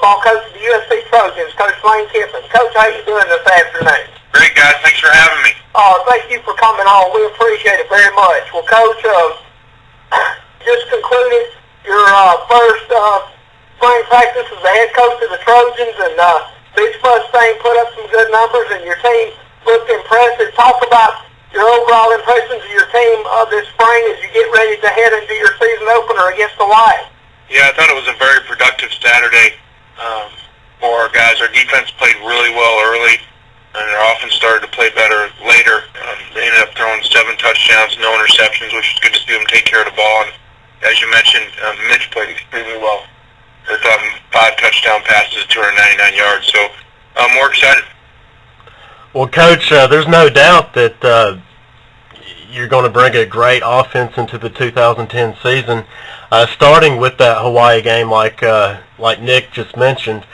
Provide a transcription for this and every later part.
football coach of the USC Trojans, Coach Lane Kiffin. Coach, how you doing this afternoon? Great, guys. Thanks for having me. Thank you for coming on. We appreciate it very much. Well, Coach, just concluded your first spring practice as the head coach of the Trojans, and Beach Mustang put up some good numbers, and your team looked impressive. Talk about your overall impressions of your team this spring as you get ready to head into your season opener against Hawaii. Yeah, I thought it was a very productive Saturday for our guys. Our defense played really well early, and our offense started to play better later. They ended up throwing 7 touchdowns, no interceptions, which was good to see them take care of the ball. And as you mentioned, Mitch played extremely well. With 5 touchdown passes, 299 yards. So we're excited. Well, Coach, there's no doubt that you're going to bring a great offense into the 2010 season, starting with that Hawaii game like Nick just mentioned.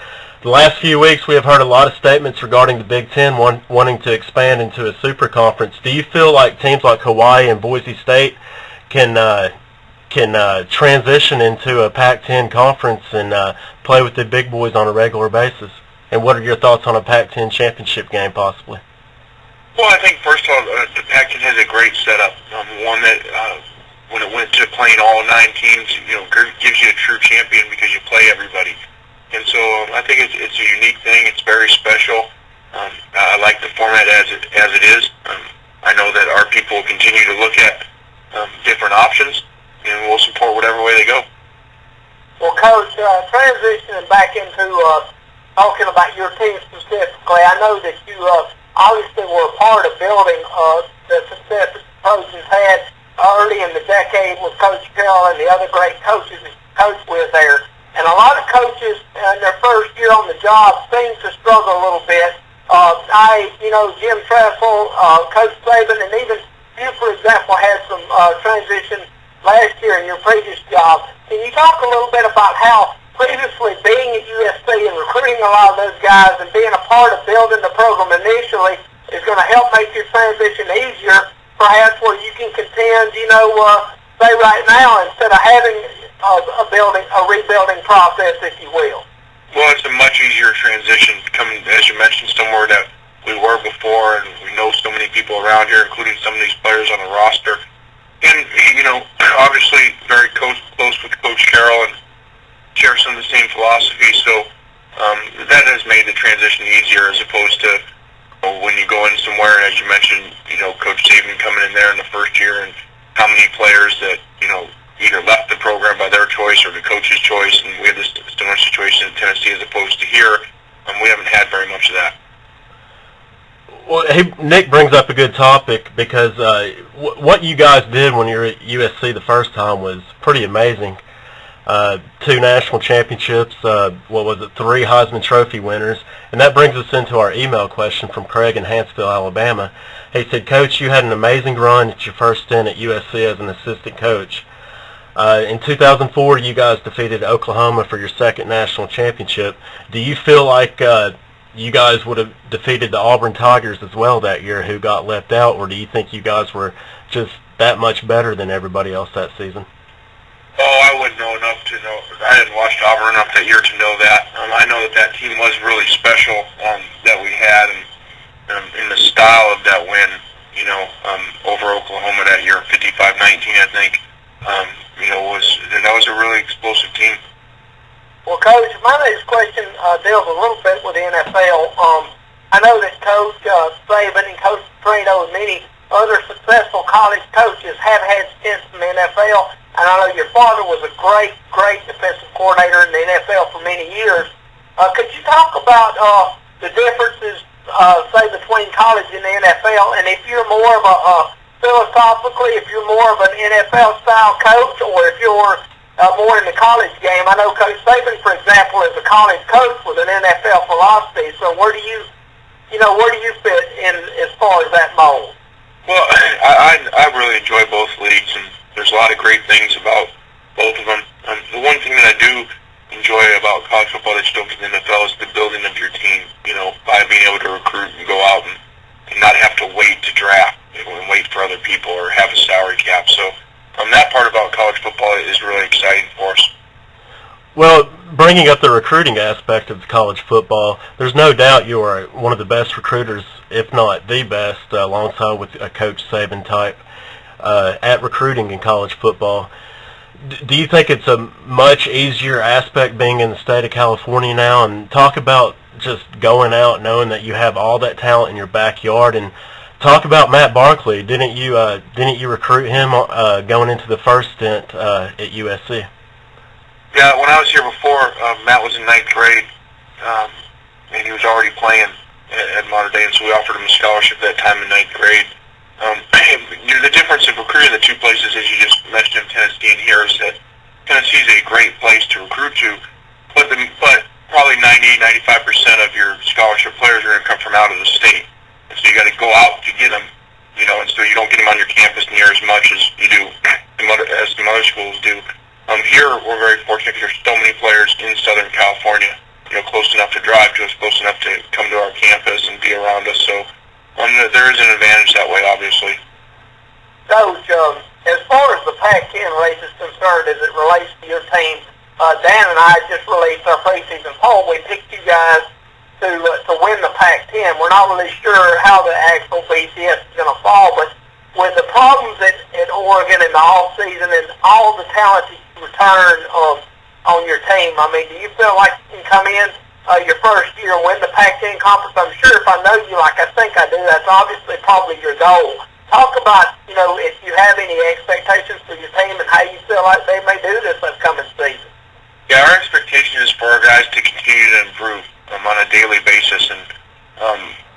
The last few weeks we have heard a lot of statements regarding the Big Ten wanting to expand into a super conference. Do you feel like teams like Hawaii and Boise State can transition into a Pac-10 conference and play with the big boys on a regular basis? And what are your thoughts on a Pac-10 championship game possibly? Well, I think first of all, the Pac-10 has a great setup. One that when it went to playing all 9 teams, gives you a true champion because you play everybody. And so I think it's a unique thing. It's very special. I like the format as it is. I know that our people will continue to look at different options, and we'll support whatever way they go. Well, Coach, transitioning back into talking about your team specifically, I know that you obviously were a part of building the success that the Trojans had early in the decade with Coach Carroll and the other great coaches that you coached with there. And a lot of coaches in their first year on the job seem to struggle a little bit. Jim Tressel, Coach Saban, and even you, for example, had some transition last year in your previous job. Can you talk a little bit about how previously being at USC and recruiting a lot of those guys and being a part of building the program initially is going to help make your transition easier, perhaps where you can contend, say right now, instead of having a rebuilding process, if you will? Well, it's a much easier transition coming, as you mentioned, somewhere that we were before, and we know so many people around here, including some of these players on the roster. And, obviously very close with Coach Carroll and share some of the same philosophy, so that has made the transition easier as opposed to when you go in somewhere, and as you mentioned, Coach Saban coming in there in the first year, and how many players that, either left the program by their choice or the coach's choice, and we have this similar situation in Tennessee as opposed to here. We haven't had very much of that. Well, Nick brings up a good topic because what you guys did when you were at USC the first time was pretty amazing. 2 national championships, 3 Heisman Trophy winners, and that brings us into our email question from Craig in Hanceville, Alabama. He said, Coach, you had an amazing run at your first stint at USC as an assistant coach. In 2004, you guys defeated Oklahoma for your 2nd national championship. Do you feel like you guys would have defeated the Auburn Tigers as well that year, who got left out, or do you think you guys were just that much better than everybody else that season? Oh, I wouldn't know enough to know. I hadn't watched Auburn enough that year to know that. I know that team was really special that we had, and in the style of that win, over Oklahoma that year, 55-19, I think. That was a really explosive team. Well, Coach, my next question deals a little bit with the NFL. I know that Coach Saban and Coach Trino and many other successful college coaches have had stints in the NFL, and I know your father was a great defensive coordinator in the NFL for many years. Could you talk about the differences, say, between college and the NFL, and if you're more of a philosophically, if you're more of an NFL-style coach, or if you're more in the college game? I know Coach Saban, for example, is a college coach with an NFL philosophy. So where do you fit in as far as that mold? Well, I really enjoy both leagues, and there's a lot of great things about both of them. The one thing that I do enjoy about college football that you don't get in the NFL is the building of your team. By being able to recruit and go out and not have to wait to draft and wait for other people or have a salary cap. So that part about college football is really exciting for us. Well, bringing up the recruiting aspect of college football, there's no doubt you are one of the best recruiters, if not the best, alongside with a Coach Saban type, at recruiting in college football. Do you think it's a much easier aspect being in the state of California now? And talk about just going out knowing that you have all that talent in your backyard, and talk about Matt Barkley. Didn't you recruit him going into the first stint at USC? Yeah, when I was here before, Matt was in 9th grade, and he was already playing at Mater Dei, and so we offered him a scholarship that time in 9th grade. The difference of recruiting the two places, as you just mentioned, Tennessee and here, is that Tennessee is a great place to recruit to, but probably 90-95% of your scholarship players are going to come from out of the state, and so you got to go out to get them, and so you don't get them on your campus near as much as you do as some other schools do. Here, we're very fortunate because there's so many players in Southern California, close enough to drive to us, close enough to come to our campus and be around us. So there is an advantage that way, obviously. Coach, as far as the Pac-10 race is concerned, as it relates to your team, Dan and I just released our preseason poll. We picked you guys to win the Pac-10. We're not really sure how the actual BCS is going to fall, but with the problems at Oregon in the off-season and all the talent that you return on your team, I mean, do you feel like you can come in your first year and win the Pac-10 conference? I'm sure if I know you like I think I do, that's obviously probably your goal. Talk about, if you have any expectations for your team and how you feel like they may do this upcoming season. Yeah, our expectation is for our guys to continue to improve on a daily basis, and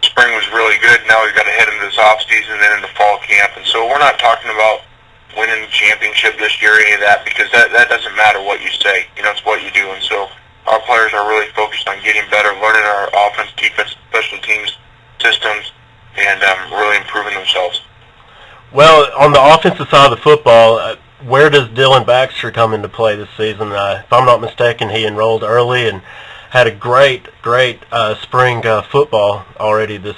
spring was really good. Now we've got to head into this off season and then into fall camp, and so we're not talking about winning the championship this year or any of that, because that doesn't matter what you say. It's what you do, and so our players are really focused on getting better, learning our offense, defense, special teams systems, and really improving themselves. Well, on the offensive side of the football, where does Dylan Baxter come into play this season? If I'm not mistaken, he enrolled early and had a great spring football already this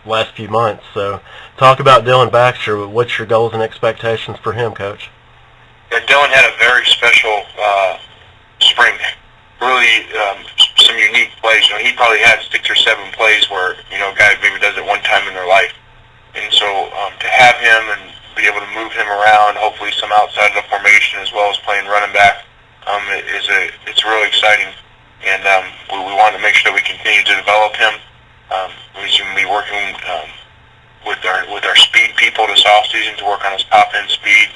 last few months. So talk about Dylan Baxter. What's your goals and expectations for him, Coach? Yeah, Dylan had a very special spring. Really some unique plays. He probably had 6 or 7 plays where, a guy maybe does it one time in their life. And so to have him and be able to move him around, hopefully some outside of the formation as well as playing running back, it's really exciting. And we want to make sure that we continue to develop him. We're going to be working with our speed people this offseason to work on his top end speed,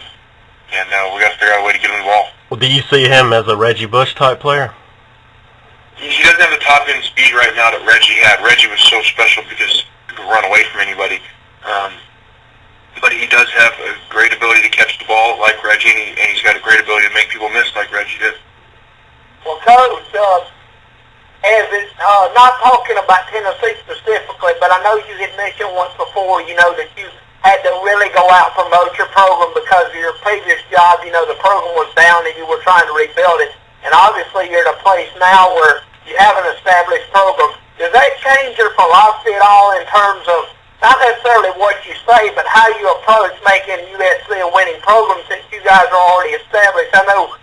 and we got to figure out a way to get him the ball. Well, do you see him as a Reggie Bush type player? He doesn't have the top end speed right now that Reggie had. Reggie was so special because he could run away from anybody. But he does have a great ability to catch the ball like Reggie, and he's got a great ability to make people miss like Reggie did. Well, Coach, as it's not talking about Tennessee specifically, but I know you had mentioned once before, that you had to really go out and promote your program because of your previous job. The program was down and you were trying to rebuild it. And obviously you're at a place now where you have an established program. Does that change your philosophy at all in terms of not necessarily what you say, but how you approach making USC a winning program since you guys are already established? I know,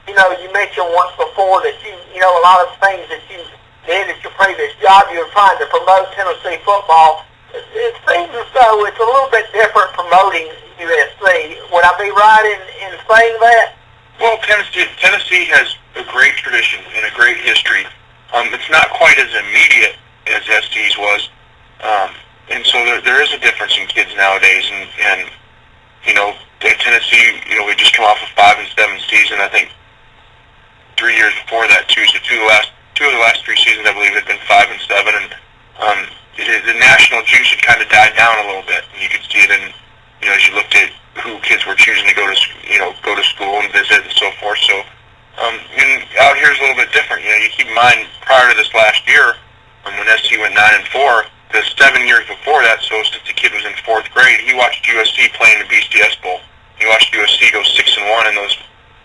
you mentioned once before that a lot of things that you did at your previous job, you were trying to promote Tennessee football. It seems as though it's a little bit different promoting USC. Would I be right in saying that? Well, Tennessee has a great tradition and a great history. It's not quite as immediate as SC's was. And so there is a difference in kids nowadays, and at Tennessee, we just come off a 5-7 season. I think 3 years before that too. So two of the last 3 seasons, I believe, had been 5-7, and the national juice had kind of died down a little bit. And you could see it in as you looked at who kids were choosing to go to school and visit and so forth. So and out here is a little bit different. You keep in mind prior to this last year, when SC went 9-4. The 7 years before that, so since the kid was in 4th grade, he watched USC play in the BCS Bowl. He watched USC go 6-1 in those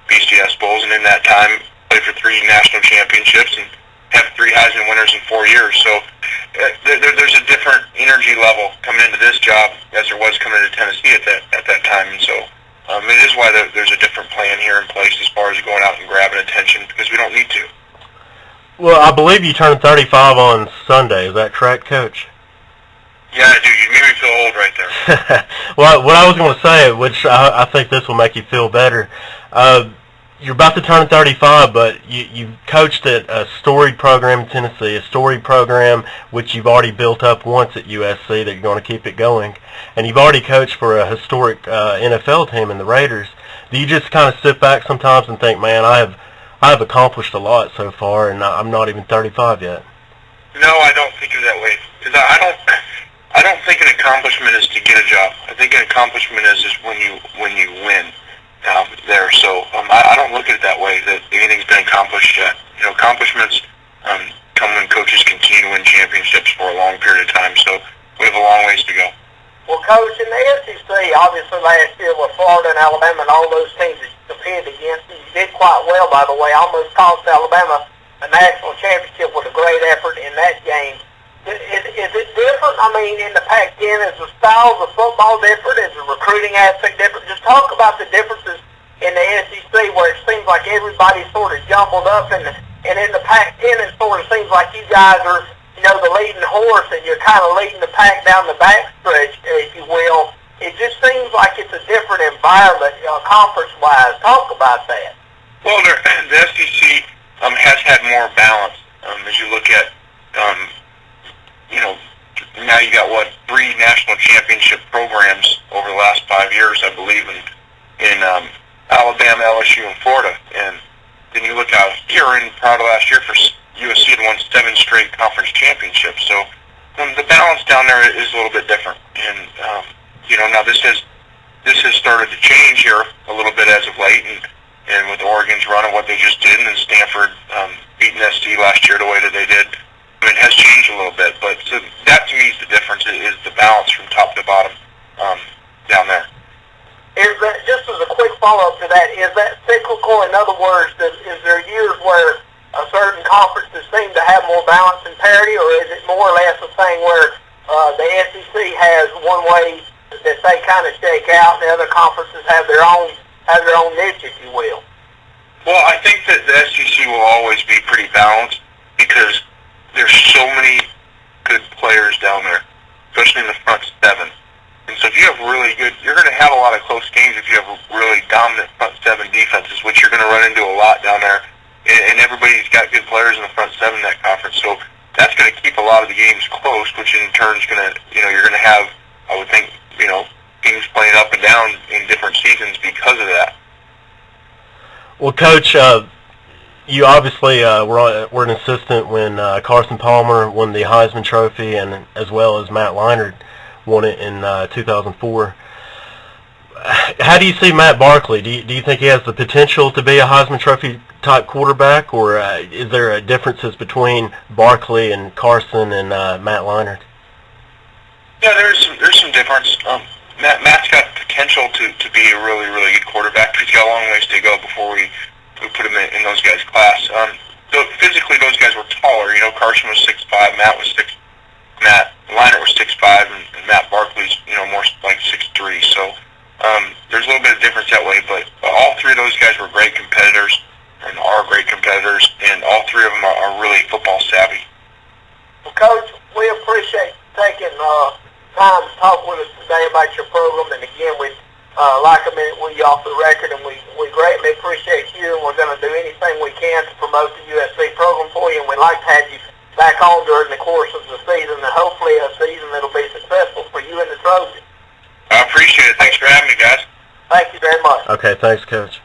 BCS Bowls, and in that time, played for 3 national championships and have 3 Heisman winners in 4 years. So there's a different energy level coming into this job as there was coming into Tennessee at that time, and so it is why there's a different plan here in place as far as going out and grabbing attention, because we don't need to. Well, I believe you turned 35 on Sunday. Is that correct, Coach? Yeah, I do. You made me feel old right there. Well, what I was going to say, which I think this will make you feel better, you're about to turn 35, but you've coached at a storied program in Tennessee, a storied program which you've already built up once at USC that you're going to keep it going, and you've already coached for a historic NFL team in the Raiders. Do you just kind of sit back sometimes and think, man, I have accomplished a lot so far, and I'm not even 35 yet? No, I don't think of it that way. Because I don't think an accomplishment is to get a job. I think an accomplishment is when you win there. So I don't look at it that way, that anything's been accomplished yet. You know, accomplishments come when coaches continue to win championships for a long period of time. So we have a long ways to go. Well, Coach, in the SEC, obviously last year with Florida and Alabama and all those teams that you competed against, you did quite well, by the way. Almost cost Alabama a national championship with a great effort in that game. Is it different? I mean, in the Pac-10, is the styles of football different? Is the recruiting aspect different? Just talk about the differences in the SEC, where it seems like everybody's sort of jumbled up, and in the Pac-10, it sort of seems like you guys are, you know, the leading horse, and you're kind of leading the pack down the backstretch, if you will. It just seems like it's a different environment, conference-wise. Talk about that. Well, the SEC has had more balance. As you look at, you know, now you got, 3 national championship programs over the last 5 years, I believe, in Alabama, LSU, and Florida. And then you look out here, and proud of last year for USC had won 7 straight conference championships. So the balance down there is a little bit different. And you know, now this has started to change here a little bit as of late, and with Oregon's run and what they just did, and then Stanford beating SC last year the way that they did, I mean, it has changed a little bit. But so that to me is the difference, is the balance from top to bottom down there. Is that, just as a quick follow-up to that, is that cyclical? In other words, is there years where a certain conferences seem to have more balance and parity, or is it more or less a thing where the SEC has one way that they kind of shake out, and the other conferences have their own niche, if you will? Well, I think that the SEC will always be pretty balanced because there's so many good players down there, especially in the front 7. And so if you have really good, you're going to have a lot of close games if you have really dominant front 7 defenses, which you're going to run into a lot down there. And everybody's got good players in the front 7 in that conference. So that's going to keep a lot of the games close, which in turn is going to, you know, you're going to have, I would think, you know, teams playing up and down in different seasons because of that. Well, Coach, you obviously were an assistant when Carson Palmer won the Heisman Trophy, and as well as Matt Leinart won it in 2004. How do you see Matt Barkley? Do you think he has the potential to be a Heisman Trophy type quarterback, or is there differences between Barkley and Carson and Matt Leinart? Yeah, there's some difference. Matt's got potential to be a really, really good quarterback. He's got a long ways to go before we put him in those guys' class. So physically, those guys were taller. You know, Carson was 6'5", Matt Leinart was 6'5", and Matt Barkley's, you know, more like 6'3". So there's a little bit of difference that way. But all 3 of those guys were great competitors and are great competitors, and all 3 of them are really football savvy. Well, Coach, we appreciate taking time to talk with us today about your program, and again, we'd like to meet with you off the record, and we greatly appreciate you, and we're going to do anything we can to promote the USC program for you, and we'd like to have you back on during the course of the season, and hopefully a season that'll be successful for you and the Trojans. I appreciate it. Thanks for having me, guys. Thank you very much. Okay, thanks, Coach.